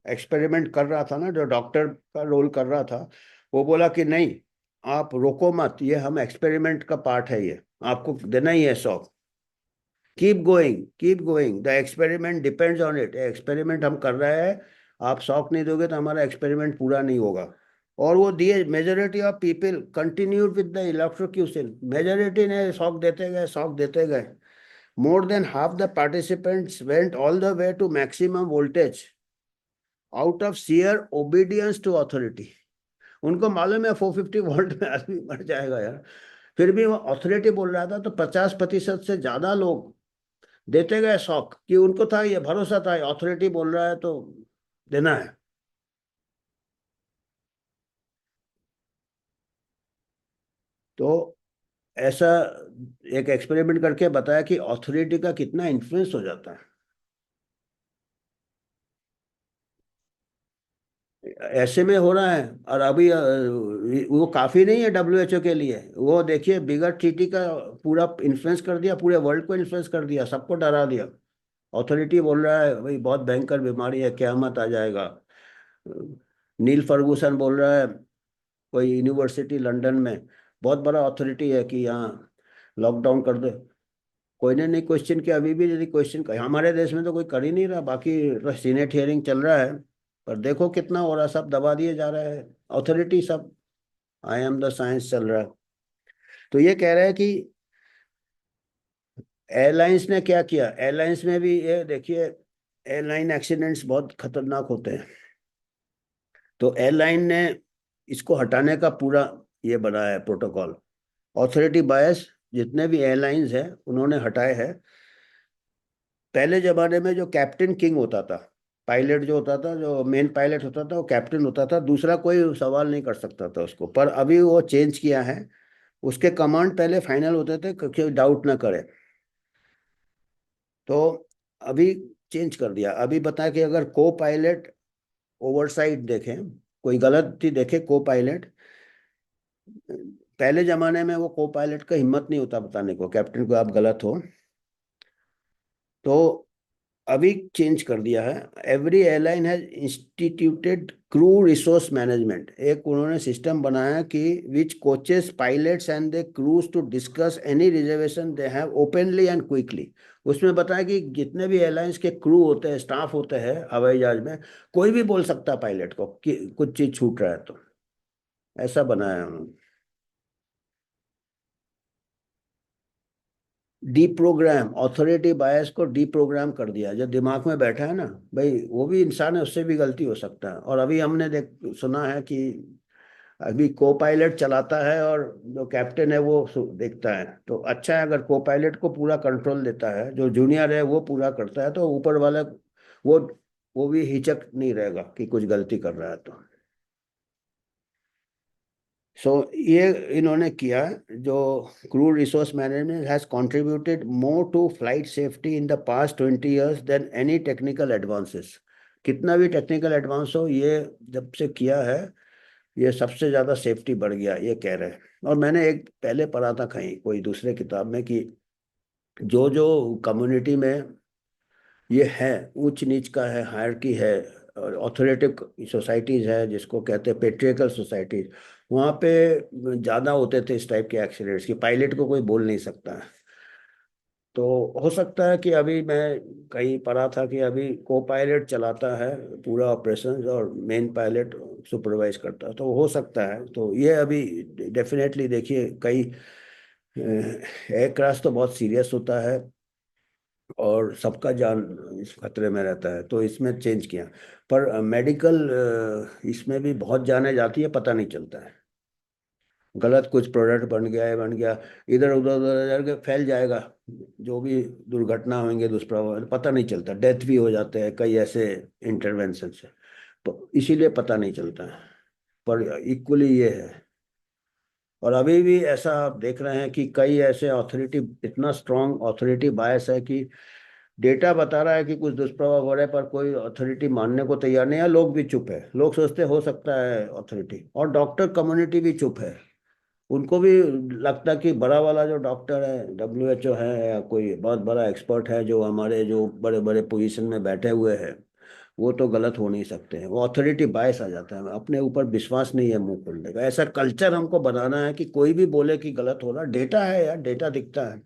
एक्सपेरिमेंट कर रहा था ना, जो डॉक्टर का रोल कर रहा था, वो बोला कि नहीं, आप रोको मत, ये हम एक्सपेरिमेंट का पार्ट है, ये आपको देना ही है शौक, keep going, the experiment depends on it, experiment हम कर रहे हैं, आप शौक नहीं दोगे तो हमारा एक्सपेरिमेंट पूरा नहीं होगा। और वो दिए, majority of people continued with the electrocution, majority ने शौक देते गए, शौक देते गए। More than half the participants went all the way to maximum voltage out of sheer obedience to authority. उनको मालूम है 450 वोल्ट में आदमी मर जाएगा यार, फिर भी वो अथॉरिटी बोल रहा था, तो 50% से ज्यादा लोग देते गए शौक, कि उनको था, ये भरोसा था, अथॉरिटी बोल रहा है तो देना है। तो ऐसा एक एक्सपेरिमेंट करके बताया कि अथॉरिटी का कितना इन्फ्लुएंस हो जाता है। ऐसे में हो रहा है। और अभी वो काफी नहीं है डब्ल्यूएचओ के लिए, वो देखिए बिगर ट्रीटी का पूरा इन्फ्लुएंस कर दिया, पूरे वर्ल्ड को इन्फ्लुएंस कर दिया, सबको डरा दिया। अथॉरिटी बोल रहा है भाई बहुत भयंकर बीमारी है, क्यामत आ जाएगा। नील फर्गूसन बोल रहा है, कोई यूनिवर्सिटी लंदन में, बहुत बड़ा अथॉरिटी है, कि यहाँ लॉकडाउन कर दे। कोई ने नहीं क्वेश्चन किया, अभी भी यदि क्वेश्चन कर, हमारे देश में तो कोई कर ही नहीं रहा, बाकी तो सीनेट हियरिंग चल रहा है, पर देखो कितना हो रहा, सब दबा दिए जा रहे हैं, अथॉरिटी सब, आई एम द साइंस चल रहा है। तो ये कह रहे हैं कि एयरलाइंस ने क्या किया, एयरलाइंस में भी ये देखिए, एयरलाइन एक्सीडेंट्स बहुत खतरनाक होते हैं। तो एयरलाइन ने इसको हटाने का पूरा ये बनाया है प्रोटोकॉल, ऑथोरिटी बायस, जितने भी एयरलाइंस हैं उन्होंने हटाए हैं। पहले जमाने में जो कैप्टन किंग होता था, पायलट जो होता था, जो मेन पायलट होता था वो कैप्टन होता था, दूसरा कोई सवाल नहीं कर सकता था उसको, पर अभी वो चेंज किया है, उसके कमांड पहले फाइनल होते थे, कोई डाउट ना करे। तो अभी चेंज कर दिया, अभी बता कि अगर को पायलट ओवरसाइट देखें, कोई गलती देखे को पायलट, पहले जमाने में वो को पायलट का हिम्मत नहीं होता बताने को कैप्टन को आप गलत हो। तो अभी चेंज कर दिया है, every airline has instituted crew resource management, एक उन्होंने सिस्टम बनाया कि which coaches pilots and the crews to discuss any reservation they have openly and quickly. उसमें बताया कि जितने भी एयरलाइंस के क्रू होते हैं, स्टाफ होते हैं हवाई जहाज में, कोई भी बोल सकता है पायलट को कि कुछ चीज छूट रहा है, तो ऐसा बनाया है उन्होंने। डीप्रोग्राम, ऑथोरिटी बायस को डीप्रोग्राम कर दिया, जो दिमाग में बैठा है ना, भाई वो भी इंसान है, उससे भी गलती हो सकता है। और अभी हमने देख सुना है कि अभी को पायलट चलाता है और जो कैप्टन है वो देखता है, तो अच्छा है अगर को पायलट को पूरा कंट्रोल देता है, जो जूनियर है वो पूरा करता है, तो ऊपर वाला वो वो भी हिचक नहीं रहेगा कि कुछ गलती कर रहा है तो। सो ये इन्होंने किया, जो crew resource management has contributed more to flight safety in the past 20 years than any technical advances. कितना भी टेक्निकल एडवांस हो, ये जब से किया है, ये सबसे ज्यादा सेफ्टी बढ़ गया, ये कह रहे हैं। और मैंने एक पहले पढ़ा था कहीं कोई दूसरे किताब में कि जो जो कम्युनिटी में ये है, ऊंच नीच का है, हायरकी है, और ऑथोरेटिव सोसाइटीज है, जिसको कहते हैं पेट्रियर्कल सोसाइटीज, वहाँ पे ज़्यादा होते थे इस टाइप के एक्सीडेंट्स, कि पायलट को कोई बोल नहीं सकता है। तो हो सकता है कि अभी मैं कहीं पढ़ा था कि अभी को पायलट चलाता है पूरा ऑपरेशन, और मेन पायलट सुपरवाइज करता है, तो हो सकता है। तो ये अभी डेफिनेटली देखिए, कई एयरक्राफ्ट तो बहुत सीरियस होता है, और सबका जान इस खतरे में रहता है, तो इसमें चेंज किया। पर मेडिकल इसमें भी बहुत जाने जाती है, पता नहीं चलता है। गलत कुछ प्रोडक्ट बन गया है, बन गया, इधर उधर उधर जाके फैल जाएगा। जो भी दुर्घटना होंगे, दुष्प्रभाव पता नहीं चलता, डेथ भी हो जाते हैं कई ऐसे इंटरवेंशन से। तो इसीलिए पता नहीं चलता है। पर इक्वली ये है। और अभी भी ऐसा आप देख रहे हैं कि कई ऐसे अथॉरिटी, इतना स्ट्रांग अथॉरिटी बायस है कि डेटा बता रहा है कि कुछ दुष्प्रभाव हो रहा है, पर कोई अथॉरिटी मानने को तैयार नहीं है। लोग भी चुप है, लोग सोचते हो सकता है अथॉरिटी, और डॉक्टर कम्युनिटी भी चुप है। उनको भी लगता है कि बड़ा वाला जो डॉक्टर है, WHO है, या कोई बहुत बड़ा एक्सपर्ट है, जो हमारे जो बड़े बड़े पोजीशन में बैठे हुए हैं, वो तो गलत हो नहीं सकते हैं। वो अथॉरिटी बायस आ जाता है, अपने ऊपर विश्वास नहीं है मुंह खोलने का। ऐसा कल्चर हमको बनाना है कि कोई भी बोले कि गलत हो रहा, डेटा है यार, डेटा दिखता है।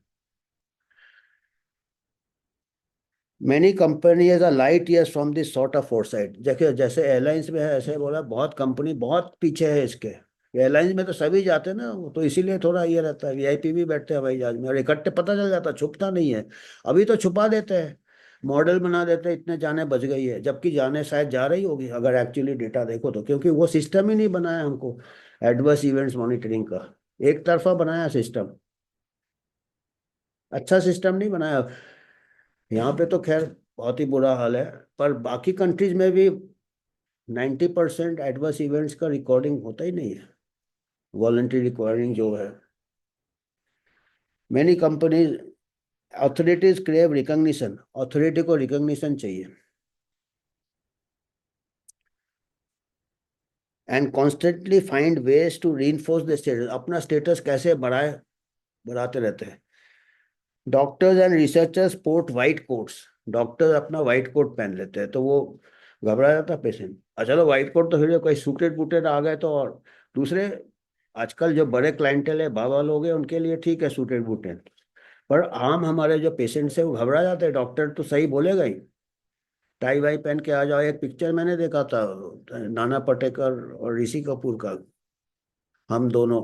Many companies are light years from this sort of foresight. देखिए जैसे एयरलाइंस में है, ऐसे बोला बहुत कंपनी बहुत पीछे है इसके। एयरलाइंस में तो सभी जाते हैं ना, वो तो इसीलिए थोड़ा ये रहता है, VIP भी बैठते हैं हवाई जहाज में, और इकट्ठे पता चल जाता, छुपता नहीं है। अभी तो छुपा देते हैं, मॉडल बना देते हैं, इतने जाने बच गई है, जबकि जाने शायद जा रही होगी अगर एक्चुअली डेटा देखो तो, क्योंकि वो सिस्टम ही नहीं बनाया हमको एडवर्स इवेंट्स मॉनिटरिंग का। एक तरफा बनाया सिस्टम, अच्छा सिस्टम नहीं बनाया। यहाँ पे तो खैर बहुत ही बुरा हाल है, पर बाकी कंट्रीज में भी 90% एडवर्स इवेंट्स का रिकॉर्डिंग होता ही नहीं है, वॉलंटरी रिकॉर्डिंग जो है। Many companies, authorities crave recognition, authority को रिकॉग्निशन चाहिए, and constantly find ways to reinforce the status. अपना स्टेटस कैसे बढ़ाए, बढ़ाते रहते हैं। Doctors and researchers sport white coats. Doctor अपना वाइट कोट पहन लेते हैं, तो वो घबरा जाता पेशेंट। अच्छा चलो वाइट कोट तो फिर भी कोई सूटेड बूटेड आ गए तो, और दूसरे आजकल जो बड़े क्लाइंटेल है, बाबा लोग हैं, उनके लिए ठीक है सूटेड बूटेड। पर आम हमारे जो पेशेंट्स है वो घबरा जाते हैं, डॉक्टर तो सही बोलेगा ही, टाई वाई पहन के आ जाओ। एक पिक्चर मैंने देखा था, नाना पाटेकर और ऋषि कपूर का, हम दोनों,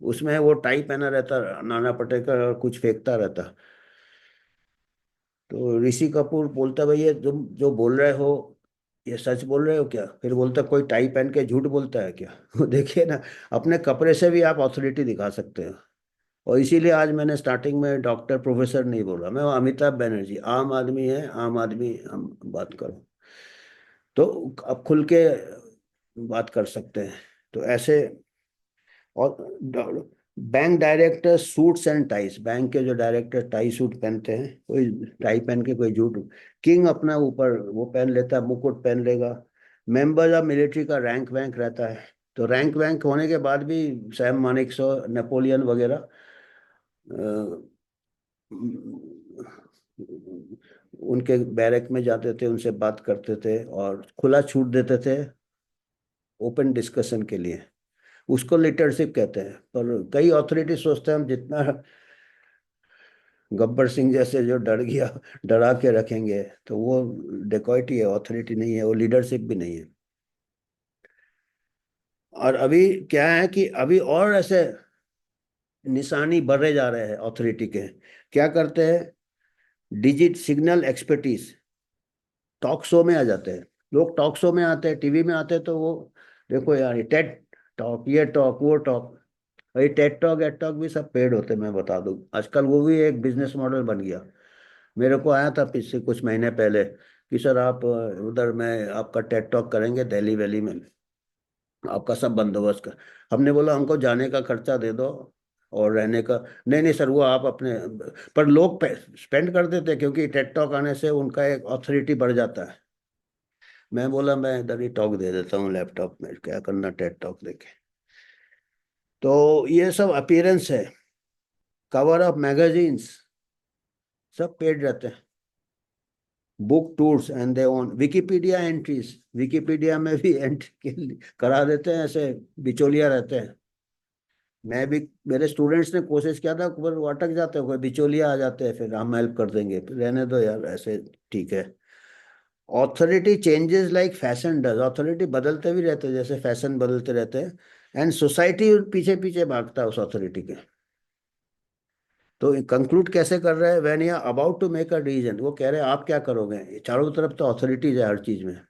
उसमें वो टाई पहना रहता नाना पाटेकर और कुछ फेंकता रहता। तो ऋषि कपूर बोलता, भैया तुम जो बोल रहे हो ये सच बोल रहे हो क्या? फिर बोलता, कोई टाई पहन के झूठ बोलता है क्या? वो देखिए ना, अपने कपड़े से भी आप ऑथोरिटी दिखा सकते हो। और इसीलिए आज मैंने स्टार्टिंग में डॉक्टर प्रोफेसर नहीं बोला, मैं अमिताभ बनर्जी, आम आदमी है, आम आदमी हम बात करो, तो अब खुल के बात कर सकते हैं। तो ऐसे। और bank director suits and ties, bank के जो डायरेक्टर टाई सूट पहनते हैं, कोई टाई पहन के कोई जूट, किंग अपना ऊपर वो पहन लेता है, मुकुट पहन लेगा। मेंबर्स ऑफ मिलिट्री का रैंक वैंक रहता है। तो रैंक वैंक होने के बाद भी सैम मानेकशॉ, नेपोलियन वगैरह उनके बैरक में जाते थे, उनसे बात करते थे और खुला छूट देते थे ओपन डिस्कशन के लिए। उसको लीडरशिप कहते हैं। पर कई अथॉरिटी सोचते हैं हम जितना गब्बर सिंह जैसे जो डर गया, डरा के रखेंगे, तो वो डेकोइटी है, अथॉरिटी नहीं है, वो लीडरशिप भी नहीं है। और अभी क्या है कि अभी और ऐसे निशानी बढ़े जा रहे हैं अथॉरिटी के। क्या करते हैं, digit signal expertise, talk show में आ जाते हैं। लोग टॉक शो में आते हैं, टीवी में आते हैं, तो वो देखो यार ये टेट टॉक, ये टॉक, वो टॉक। भाई टेट टॉक एट टॉक भी सब पेड होते हैं, मैं बता दूं, आजकल वो भी एक बिजनेस मॉडल बन गया। मेरे को आया था पिछले कुछ महीने पहले कि सर आप उधर में आपका टेट टॉक करेंगे दिल्ली वैली में, आपका सब बंदोबस्त कर। हमने बोला हमको जाने का खर्चा दे दो और रहने का। नहीं नहीं सर, वो आप अपने। पर लोग स्पेंड कर देते हैं, क्योंकि टेट टॉक आने से उनका एक अथॉरिटी बढ़ जाता है। मैं बोला मैं इधर ही टॉक दे देता हूँ लैपटॉप में, क्या करना टेट टॉक देके। तो ये सब अपीयरेंस है, कवर ऑफ मैगजीन्स सब पेड रहते हैं। Book tours and they own Wikipedia entries, Wikipedia में भी एंट्री करा देते हैं, ऐसे बिचौलिया रहते हैं। मैं भी, मेरे स्टूडेंट्स ने कोशिश किया था, पर वो अटक जाते हैं, कोई बिचौलिया आ जाते हैं, फिर हम हेल्प कर देंगे, फिर रहने दो यार ऐसे, ठीक है। Authority changes like fashion does, authority बदलते भी रहते हैं जैसे फैशन बदलते रहते हैं। एंड सोसाइटी पीछे पीछे भागता है उस ऑथोरिटी के। तो कंक्लूड कैसे कर रहे हैं, when you about to make a decision, वो कह रहे हैं आप क्या करोगे, ये चारों तरफ तो अथॉरिटीज है हर चीज में।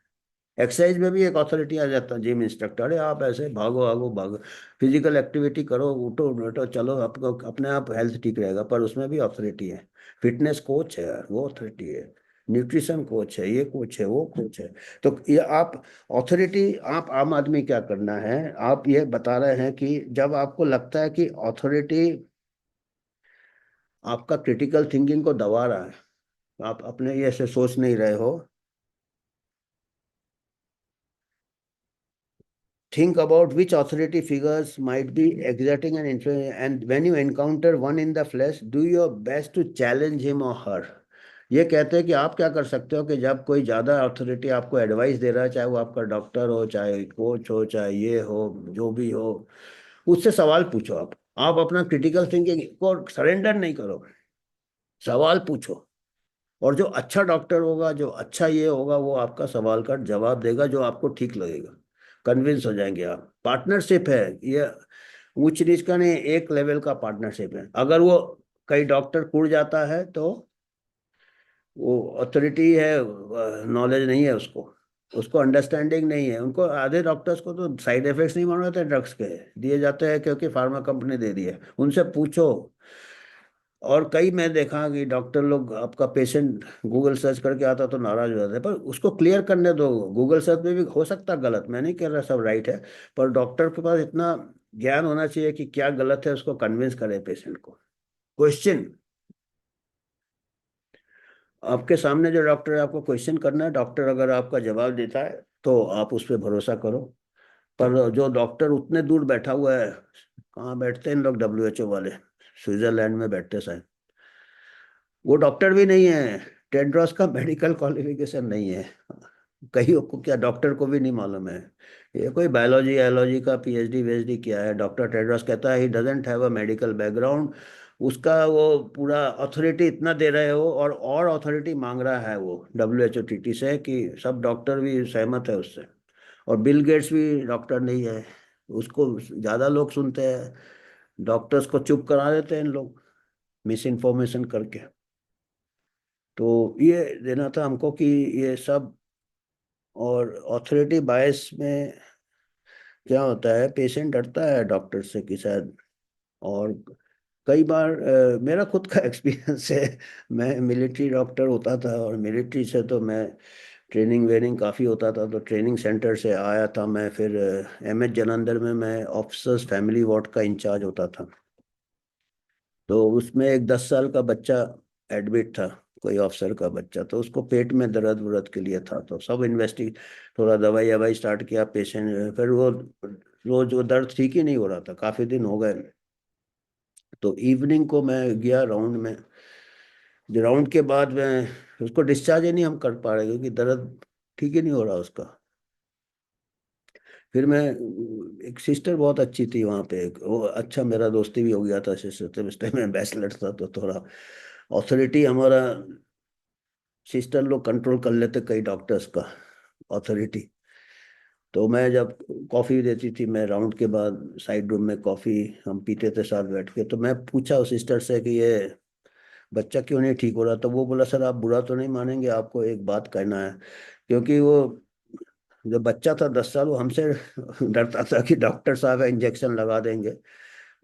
एक्सरसाइज में भी एक अथॉरिटी आ जाता है, जिम इंस्ट्रक्टर, अरे आप ऐसे भागो भागो भागो, फिजिकल एक्टिविटी करो, उठो बैठो चलो, आपको अपने आप हेल्थ ठीक रहेगा, पर उसमें भी अथॉरिटी है। फिटनेस कोच है यार, वो अथॉरिटी है। न्यूट्रिशन कोच है, ये कोच है, वो कोच है। तो ये आप अथॉरिटी, आप आम आदमी क्या करना है, आप ये बता रहे हैं कि जब आपको लगता है कि अथॉरिटी आपका क्रिटिकल थिंकिंग को दबा रहा है, आप अपने ये से सोच नहीं रहे हो, think about which authority figures might be exerting an influence, and when you encounter one in the flesh, do your best to challenge him or her। ये कहते हैं कि आप क्या कर सकते हो कि जब कोई ज्यादा अथॉरिटी आपको एडवाइस दे रहा है, चाहे वो आपका डॉक्टर हो, चाहे कोच हो, चाहे ये हो, जो भी हो, उससे सवाल पूछो। आप अपना क्रिटिकल थिंकिंग को सरेंडर नहीं करो, सवाल पूछो। और जो अच्छा डॉक्टर होगा, जो अच्छा ये होगा, वो आपका सवाल का जवाब देगा जो आपको ठीक लगेगा, कन्विंस हो जाएंगे आप। पार्टनरशिप है ये, ऊंच नीच का नहीं, एक लेवल का पार्टनरशिप है। अगर वो कई डॉक्टर कुड़ जाता है तो वो अथॉरिटी है, नॉलेज नहीं है उसको, उसको अंडरस्टैंडिंग नहीं है। उनको आधे डॉक्टर्स को तो साइड इफेक्ट्स नहीं मालूम होते ड्रग्स के, दिए जाते हैं क्योंकि फार्मा कंपनी दे दी है, उनसे पूछो। और कई मैं देखा कि डॉक्टर लोग, आपका पेशेंट गूगल सर्च करके आता तो नाराज हो जाते हैं, पर उसको क्लियर करने दो। गूगल सर्च में भी हो सकता है गलत, मैं नहीं कह रहा सब राइट है, पर डॉक्टर के पास इतना ज्ञान होना चाहिए कि क्या गलत है उसको कन्विंस करे पेशेंट को। क्वेश्चन, आपके सामने जो डॉक्टर है, आपको क्वेश्चन करना है, डॉक्टर अगर आपका जवाब देता है तो आप उस पर भरोसा करो। पर जो डॉक्टर उतने दूर बैठा हुआ है, कहाँ बैठते हैं इन लोग, WHO वाले, स्विट्जरलैंड में बैठते शायद, वो डॉक्टर भी नहीं है, टेड्रोस का मेडिकल क्वालिफिकेशन नहीं है, कहीं को क्या डॉक्टर को भी नहीं मालूम है, ये कोई बायोलॉजी एलॉजी का PhD वेचडी किया है। डॉक्टर टेड्रोस कहता है he doesn't have a medical background, उसका वो पूरा अथॉरिटी इतना दे रहे हो, और अथॉरिटी मांग रहा है वो WHO TT से कि सब डॉक्टर भी सहमत है उससे। और बिल गेट्स भी डॉक्टर नहीं है, उसको ज्यादा लोग सुनते हैं, डॉक्टर्स को चुप करा देते हैं इन लोग मिस इन्फॉर्मेशन करके। तो ये देना था हमको कि ये सब, और ऑथोरिटी बायस में क्या होता है, पेशेंट डरता है डॉक्टर से कि शायद, और कई बार मेरा खुद का एक्सपीरियंस है, मैं मिलिट्री डॉक्टर होता था, और मिलिट्री से तो मैं ट्रेनिंग वेनिंग काफ़ी होता था, तो ट्रेनिंग सेंटर से आया था मैं, फिर MS जलंधर में मैं ऑफिसर्स फैमिली वार्ड का इंचार्ज होता था। तो उसमें एक 10 साल का बच्चा एडमिट था, कोई अफसर का बच्चा, तो उसको पेट में दर्द वरद के लिए था, तो सब इन्वेस्टिग, थोड़ा दवाई ववाई स्टार्ट किया पेशेंट, फिर वो रोज वो दर्द ठीक ही नहीं हो रहा था, काफी दिन हो गए। तो इवनिंग को मैं गया राउंड में, राउंड के बाद मैं, उसको डिस्चार्ज ही नहीं हम कर पा रहे क्योंकि दर्द ठीक ही नहीं हो रहा उसका। फिर मैं, एक सिस्टर बहुत अच्छी थी वहाँ पे, वो अच्छा मेरा दोस्ती भी हो गया था सिस्टर से, उस टाइम मैं बैचलर था, तो थोड़ा ऑथोरिटी हमारा, सिस्टर लोग कंट्रोल कर लेते कई डॉक्टर्स का ऑथोरिटी। तो मैं जब कॉफ़ी देती थी, मैं राउंड के बाद साइड रूम में कॉफ़ी हम पीते थे साथ बैठ के, तो मैं पूछा उस सिस्टर से कि ये बच्चा क्यों नहीं ठीक हो रहा, तो वो बोला सर आप बुरा तो नहीं मानेंगे, आपको एक बात कहना है। क्योंकि वो जब बच्चा था 10 साल, वो हमसे डरता था कि डॉक्टर साहब इंजेक्शन लगा देंगे।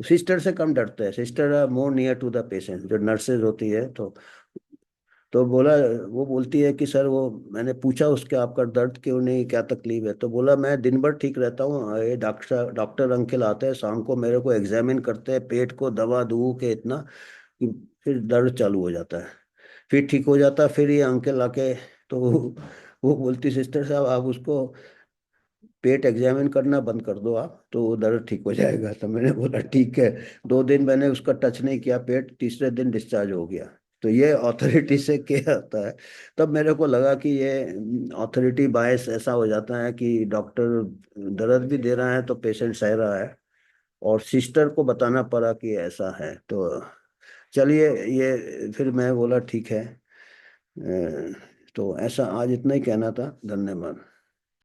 सिस्टर से कम डरते हैं, sister more near to the patient, जो नर्सेज होती है। तो बोला, वो बोलती है कि सर वो, मैंने पूछा उसके आपका दर्द क्यों नहीं, क्या तकलीफ है, तो बोला मैं दिन भर ठीक रहता हूँ, ये डॉक्टर डॉक्टर अंकल आते हैं शाम को, मेरे को एग्जामिन करते हैं, पेट को दवा दू के इतना कि फिर दर्द चालू हो जाता है, फिर ठीक हो जाता है, फिर ये अंकल आके, तो वो बोलती सिस्टर साहब आप उसको पेट एग्जामिन करना बंद कर दो आप, तो वो दर्द ठीक हो जाएगा। तो मैंने बोला ठीक है। 2 दिन मैंने उसका टच नहीं किया पेट, तीसरे दिन डिस्चार्ज हो गया। तो ये अथॉरिटी से क्या होता है, तब मेरे को लगा कि ये अथॉरिटी बायस ऐसा हो जाता है कि डॉक्टर दर्द भी दे रहा है तो पेशेंट सह रहा है, और सिस्टर को बताना पड़ा कि ऐसा है। तो चलिए, ये फिर मैं बोला ठीक है। तो ऐसा आज इतना ही कहना था, धन्यवाद।